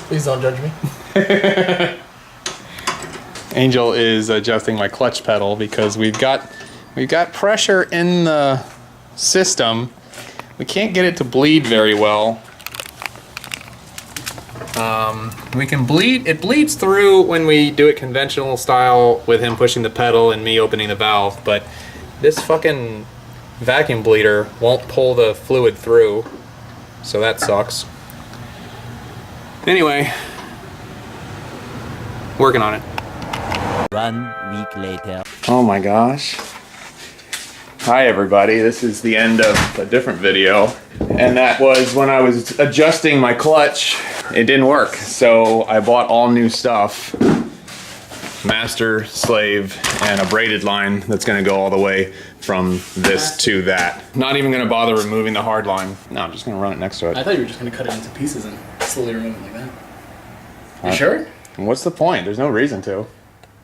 Please don't judge me. Angel is adjusting my clutch pedal because we've got pressure in the system. We can't get it to bleed very well. We can bleed. It bleeds through when we do it conventional style with him pushing the pedal and me opening the valve, but this fucking vacuum bleeder won't pull the fluid through, so that sucks. Anyway, working on it. 1 week later. Oh my gosh. Hi everybody, this is the end of a different video. And that was when I was adjusting my clutch. It didn't work, so I bought all new stuff. Master, slave, and a braided line that's gonna go all the way from this to that. Not even gonna bother removing the hard line. No, I'm just gonna run it next to it. I thought you were just gonna cut it into pieces and slowly remove it like that. You sure? What's the point? There's no reason to.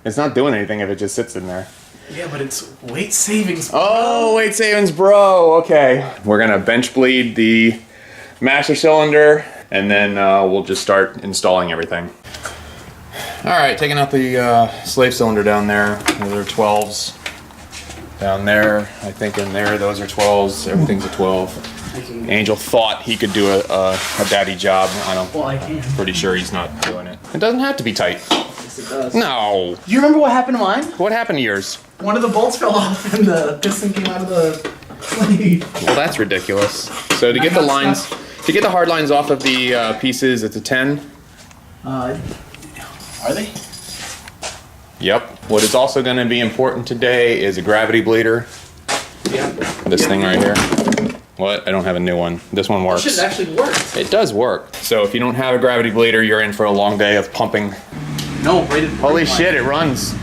It's not doing anything if it just sits in there. Yeah, but it's weight savings, bro. Oh, weight savings, bro. Okay. We're gonna bench bleed the master cylinder, and then we'll just start installing everything. All right, taking out the slave cylinder down there. Those are 12s. Down there, I think in there, those are 12s. Everything's a 12. Angel thought he could do a daddy job. Well, I can. Pretty sure he's not doing it. It doesn't have to be tight. Yes, it does. No. Do you remember what happened to mine? What happened to yours? One of the bolts fell off and the piston came out of the blade. Well, that's ridiculous. So to get the lines, to get the hard lines off of the pieces, it's a 10. Are they? Yep. What is also going to be important today is a gravity bleeder. Yeah. This thing right here. What? I don't have a new one. This one works. This shit actually works. It does work. So if you don't have a gravity bleeder, you're in for a long day of pumping. No, braided. Holy shit, it runs.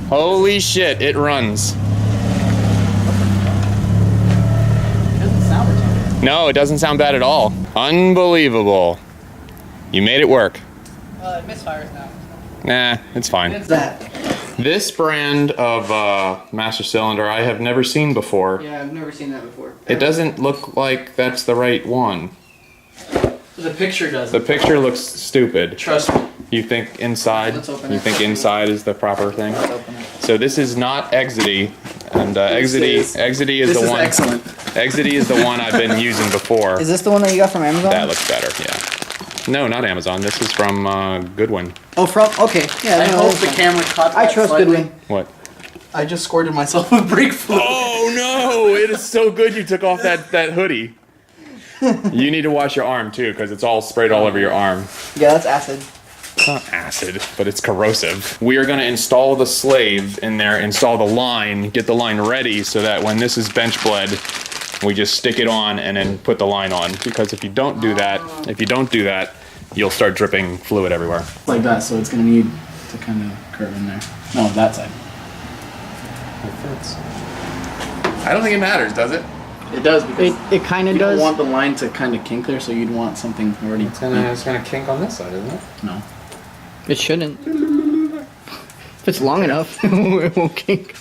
Holy shit, it runs. It doesn't sound retarded. No, it doesn't sound bad at all. Unbelievable. You made it work. It misfires now. Nah, it's fine. What's that? This brand of master cylinder I have never seen before. Yeah, I've never seen that before. It doesn't look like that's the right one. The picture does. The picture looks stupid. Trust me. You think inside? Let's open You it. think inside is the proper thing? Let's open it. So this is not Exity, and Exity is This the is one. excellent. Exity is the one I've been using before. Is this the one that you got from Amazon? That looks better. Yeah. No, not Amazon. This is from Goodwin. Oh, from? Okay. Yeah. I no, hope that's the fine. camera caught that I trust slightly. Goodwin. What? I just squirted myself with brake fluid. Oh no! It is so good you took off that hoodie. You need to wash your arm too, because it's all sprayed all over your arm. Yeah, that's acid. It's not acid, but it's corrosive. We are going to install the slave in there, install the line, get the line ready so that when this is bench bled, we just stick it on and then put the line on. Because if you don't do that, you'll start dripping fluid everywhere. Like that, so it's gonna need to kind of curve in there. No, that side. It fits. I don't think it matters, does it? It does because It kind of you does. don't want the line to kind of kink there, so you'd want something already. It's gonna kink on this side, isn't it? No. It shouldn't. If it's long enough, it won't kink.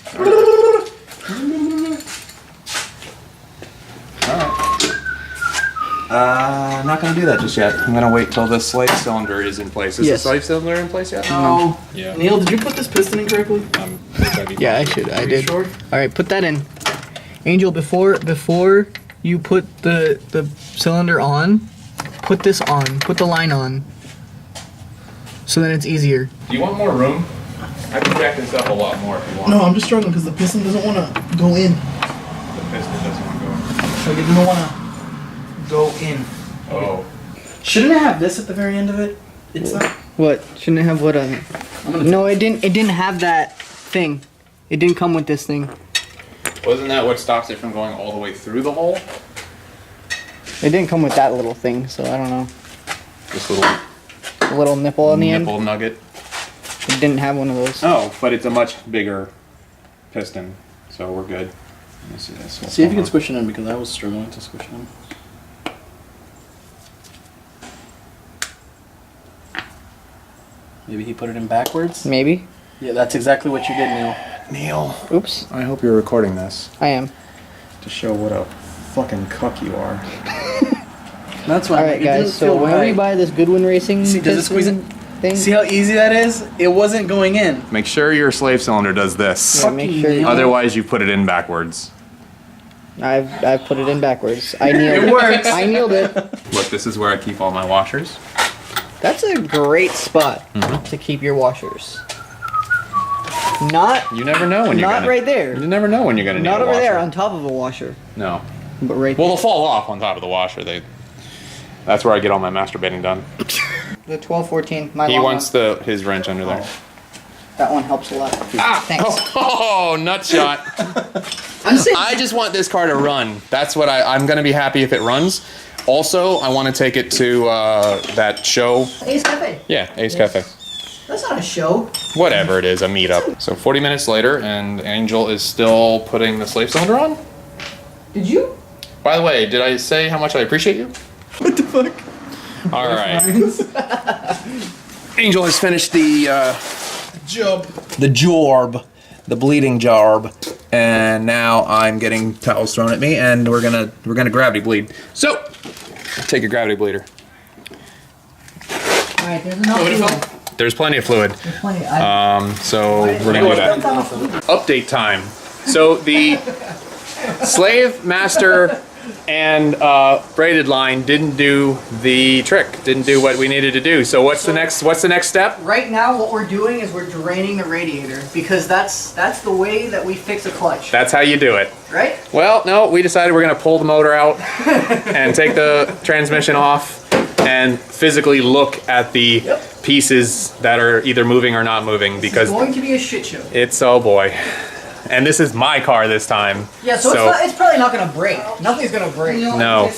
I'm not gonna do that just yet. I'm gonna wait till the slave cylinder is in place. Is Yes. the slave cylinder in place yet? No. Yeah. Neil, did you put this piston in correctly? Yeah, I should. I Are you did. sure? All right, put that in. Angel, before you put the cylinder on, put this on. Put the line on. So then it's easier. Do you want more room? I can jack this up a lot more if you want. No, I'm just struggling because the piston doesn't want to go in. The piston doesn't want to go. Like it doesn't want to go in. Oh. Shouldn't it have this at the very end of it? It's not. What? Shouldn't it have what on it? I'm gonna No, it didn't. It didn't have that thing. It didn't come with this thing. Wasn't that what stops it from going all the way through the hole? It didn't come with that little thing, so I don't know. This little The little nipple on the end. nipple nugget. It didn't have one of those. Oh, but it's a much bigger piston, so we're good. Let me see this. see if you can squish it in because I was struggling to squish it in. Maybe he put it in backwards. Maybe. Yeah, that's exactly what you did, Neil. Neil, Oops. I hope you're recording this I am. to show what a fucking cuck you are. That's why. All right, guys. So whenever you buy this Goodwin Racing See, does it squeeze piston thing, See how easy that is? It wasn't going in. Make sure your slave cylinder does this. yeah, make sure you, Otherwise, you put it in backwards. I've put it in backwards. I kneeled. It works. I kneeled it. Look, this is where I keep all my washers. That's a great spot to keep your washers. Not You never know when you're not gonna. right there. You never know when you're gonna need Not a over washer. there on top of a washer, No. but right Well, they'll fall off on top of the washer. That's where I get all my masturbating done. the 1214. My He long wants one. his wrench under there. That one helps a lot. Thanks. Oh, nut shot. I'm saying. I just want this car to run. That's what I'm going to be happy if it runs. Also, I want to take it to that show. Ace Cafe. Yeah, Ace Cafe. That's not a show. Whatever it is, a meetup. So 40 minutes later, and Angel is still putting the slave cylinder on. Did you? By the way, did I say how much I appreciate you? What the fuck? All right. Angel has finished the Job. the jorb, the bleeding jarb, and now I'm getting towels thrown at me, and we're gonna gravity bleed. So, take a gravity bleeder. All right. There's enough fluid. There's plenty of fluid. There's plenty. So we're gonna do that. Update time. So the slave master and braided line didn't do the trick. Didn't do what we needed to do. So what's the next step? Right now, what we're doing is we're draining the radiator because that's the way that we fix a clutch. That's how you do it. Right? Well, no, we decided we're gonna pull the motor out and take the transmission off and physically look at the pieces that are either moving or not moving because It's going to be a shit show. it's, oh boy. And this is my car this time. Yeah, so it's probably not going to break. Nothing's going to break. No,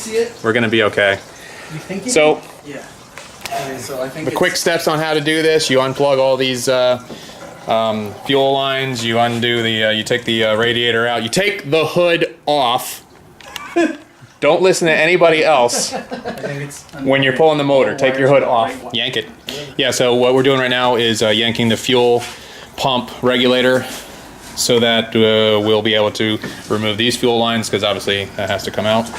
we're gonna be okay. You think it So Yeah. Okay, so I think the quick steps on how to do this: you unplug all these fuel lines, you undo the, you take the radiator out, you take the hood off. Don't listen to anybody else I think it's when you're pulling the motor. Take your hood off, yank it. Yeah. So what we're doing right now is yanking the fuel pump regulator, so that we'll be able to remove these fuel lines because obviously that has to come out,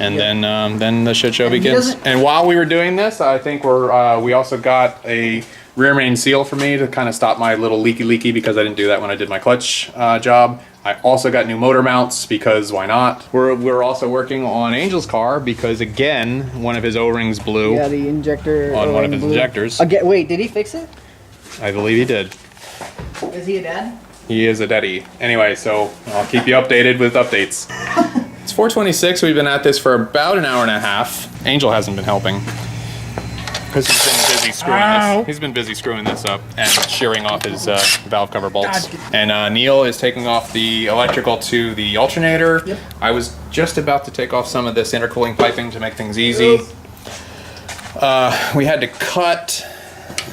and then the shit show begins. And while we were doing this, I think we also got a rear main seal for me to kind of stop my little leaky because I didn't do that when I did my clutch job. I also got new motor mounts because why not? We're also working on Angel's car because again one of his O-rings blew. Yeah, the injector. On one of his injectors. Again, wait, did he fix it? I believe he did. Is he a dad? He is a daddy. Anyway, so I'll keep you updated with updates. It's 4:26. We've been at this for about an hour and a half. Angel hasn't been helping because he's been busy screwing this. He's been busy screwing this up and shearing off his valve cover bolts. And Neil is taking off the electrical to the alternator. Yep. I was just about to take off some of this intercooling piping to make things easy. We had to cut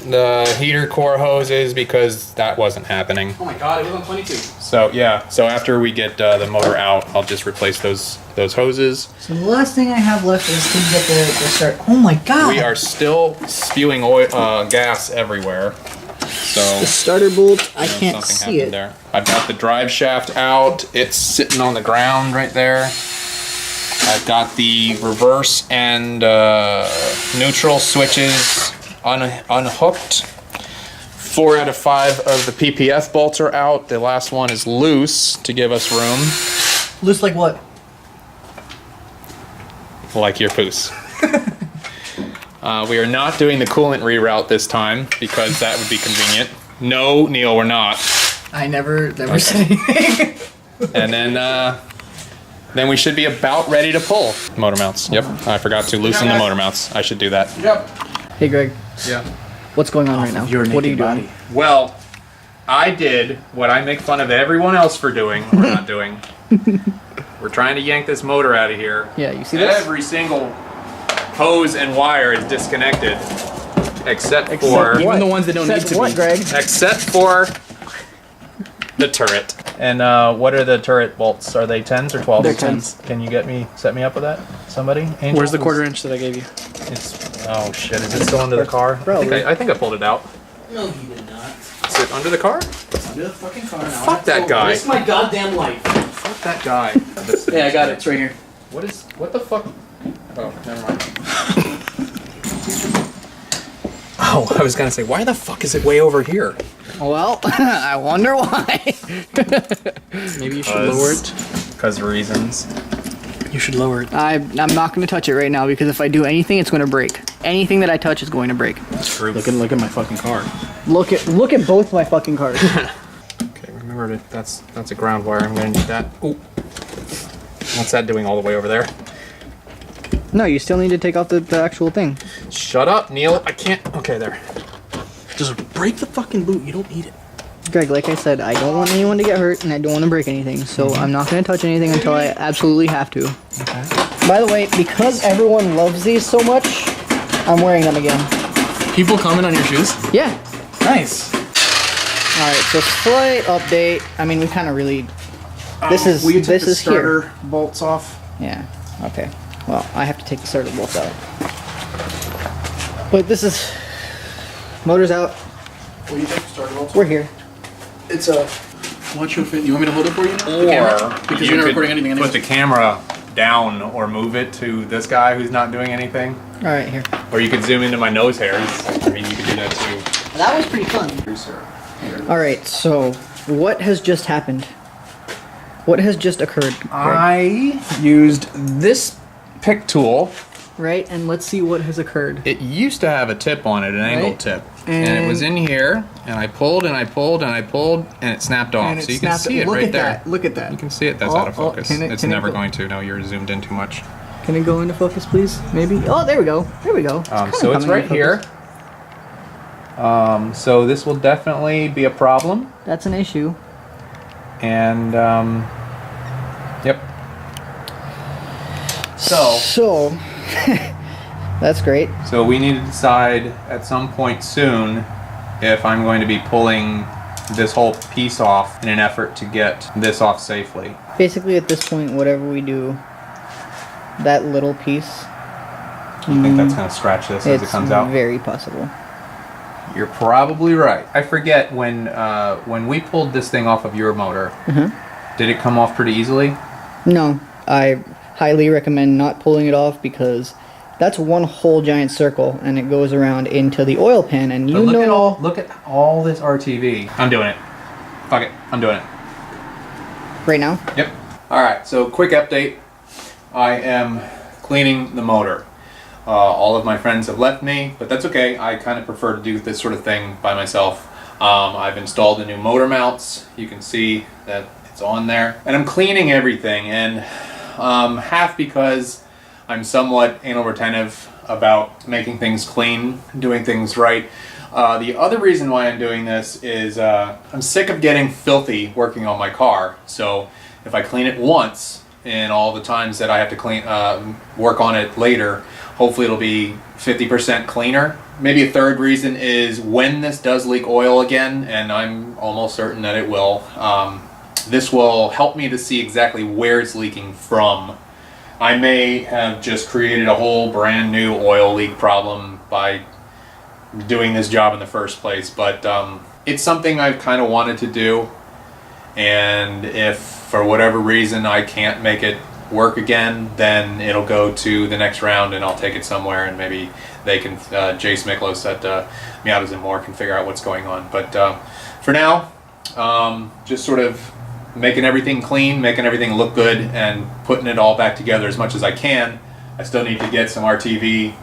the heater core hoses because that wasn't happening. Oh my god, it was on 22. So yeah, so after we get the motor out, I'll just replace those hoses. So the last thing I have left is to get the start. Oh my god! We are still spewing oil, gas everywhere. So The starter bolt, I can't something see happened it. there. I've got the drive shaft out. It's sitting on the ground right there. I've got the reverse and neutral switches unhooked. 4 out of 5 of the PPF bolts are out. The last one is loose to give us room. Looks like what? Like your poos. We are not doing the coolant reroute this time because that would be convenient. No, Neil, we're not. I never said anything. And then we should be about ready to pull. Motor mounts. Yep, I forgot to loosen the motor mounts. I should do that. Yep. Hey Greg, Yeah. what's going on right now? What are you doing? Well, I did what I make fun of everyone else for doing or not doing. We're trying to yank this motor out of here. Yeah, you see this? Every single hose and wire is disconnected, except for Even the ones that don't need to what, be. Greg? except for the turret. And what are the turret bolts? Are they 10s or 12s? They're 10s. Can you set me up with that? Somebody? Angel? Where's the quarter inch that I gave you? It's, oh shit, is it still under the car? Probably. I think I pulled it out. No, he did not. it under the car? Under the fucking car now. Fuck that guy. It's my goddamn life. Fuck that guy. Yeah, I got it. It's right here. What the fuck? Oh, never mind. Oh, I was gonna say, why the fuck is it way over here? Well, I wonder why. Maybe you should lower it. Because of reasons. You should lower it. I'm not going to touch it right now because if I do anything, it's going to break. Anything that I touch is going to break. Look at my fucking car. Look at both my fucking cars. Okay, remember that's a ground wire. I'm gonna need that. Ooh. What's that doing all the way over there? No, you still need to take off the actual thing. Shut up, Neil. I can't. Okay, there. Just break the fucking boot. You don't need it. Greg, like I said, I don't want anyone to get hurt and I don't want to break anything, so I'm not going to touch anything until I absolutely have to. Okay. By the way, because everyone loves these so much, I'm wearing them again. People comment on your shoes? Yeah. Nice. Alright, so slight update. I mean, we kind of really... This is Will you take this the is starter here. bolts off? Yeah, okay. Well, I have to take the starter bolts out. But this is... Motor's out. Will you take the starter bolts? We're here. It's a... Watch your fit. You want me to hold it for you now? The Or camera? Because you you're not could recording anything put anyway. the camera down or move it to this guy who's not doing anything. Alright, here. Or you could zoom into my nose hairs. I mean, you could do that too. That was pretty fun. Alright, so what has just happened? What has just occurred, Greg? I used this pick tool. Right, and let's see what has occurred. It used to have a tip on it, an angled Right. tip. And it was in here, and I pulled and I pulled and I pulled, and it snapped off. And it So you can snapped- see it look right at there. that, look at that. You can see it. That's Oh, out of focus. can it- It's can it never go- going to. No, you're zoomed in too much. Can it go into focus, please? Maybe? Oh, there we go. There we go. So it's coming right into here. focus. So this will definitely be a problem. That's an issue. And, yep. So, that's great. So we need to decide at some point soon if I'm going to be pulling this whole piece off in an effort to get this off safely. Basically, at this point, whatever we do, that little piece, You think that's going to scratch this as it it's comes out? very possible. You're probably right. I forget when we pulled this thing off of your motor, did it come off pretty easily? No, I highly recommend not pulling it off because that's one whole giant circle and it goes around into the oil pan and But look at all this RTV. I'm doing it. Fuck it. I'm doing it. right now. Yep. All right. So quick update. I am cleaning the motor. All of my friends have left me, but that's okay. I kind of prefer to do this sort of thing by myself. I've installed the new motor mounts. You can see that it's on there. And I'm cleaning everything, and half because I'm somewhat anal retentive about making things clean, doing things right. The other reason why I'm doing this is I'm sick of getting filthy working on my car. So if I clean it once, and all the times that I have to clean, work on it later, hopefully it'll be 50% cleaner. Maybe a third reason is when this does leak oil again, and I'm almost certain that it will, this will help me to see exactly where it's leaking from. I may have just created a whole brand new oil leak problem by doing this job in the first place, but it's something I've kind of wanted to do, and if for whatever reason I can't make it work again, then it'll go to the next round and I'll take it somewhere and maybe they can, Jace Miklos at Miatas and More can figure out what's going on. But for now, just sort of making everything clean, making everything look good, and putting it all back together as much as I can. I still need to get some RTV,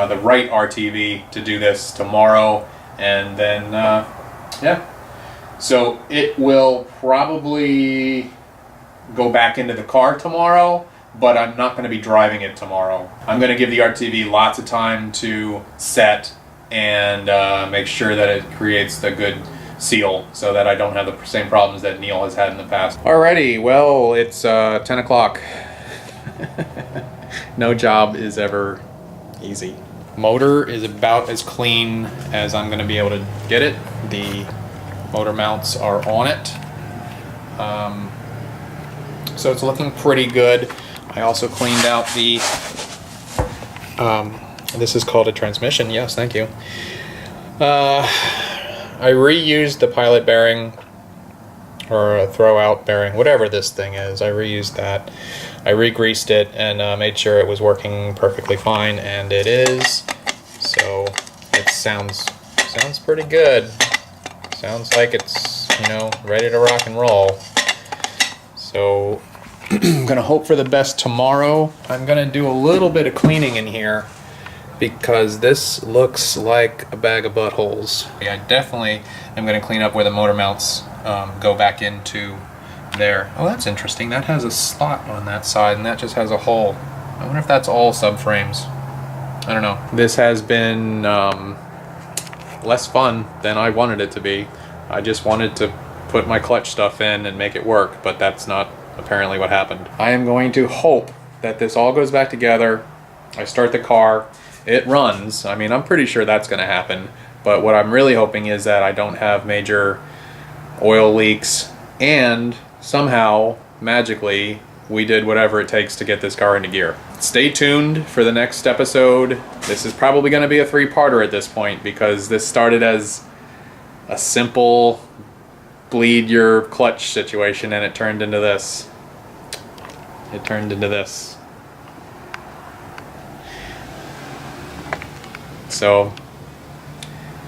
the right RTV to do this tomorrow, and then, yeah. So it will probably go back into the car tomorrow, but I'm not going to be driving it tomorrow. I'm going to give the RTV lots of time to set and make sure that it creates the good seal so that I don't have the same problems that Neil has had in the past. Alrighty, well, it's 10 o'clock. No job is ever easy. Motor is about as clean as I'm going to be able to get it. The motor mounts are on it. So it's looking pretty good. I also cleaned out the, this is called a transmission, yes, thank you. I reused the pilot bearing, or a throw out bearing, whatever this thing is. I reused that. I re-greased it and made sure it was working perfectly fine, and it is. So it sounds pretty good. Sounds like it's, you know, ready to rock and roll. So I'm gonna hope for the best tomorrow. I'm gonna do a little bit of cleaning in here because this looks like a bag of buttholes. Yeah, I definitely am gonna clean up where the motor mounts go back into there. Oh, that's interesting. That has a slot on that side and that just has a hole. I wonder if that's all subframes. I don't know. This has been less fun than I wanted it to be. I just wanted to put my clutch stuff in and make it work, but that's not apparently what happened. I am going to hope that this all goes back together. I start the car, it runs. I mean, I'm pretty sure that's gonna happen, but what I'm really hoping is that I don't have major oil leaks, and somehow, magically, we did whatever it takes to get this car into gear. Stay tuned for the next episode. This is probably gonna be a 3-parter at this point because this started as a simple bleed your clutch situation and it turned into this. It turned into this. So,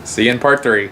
see you in part 3.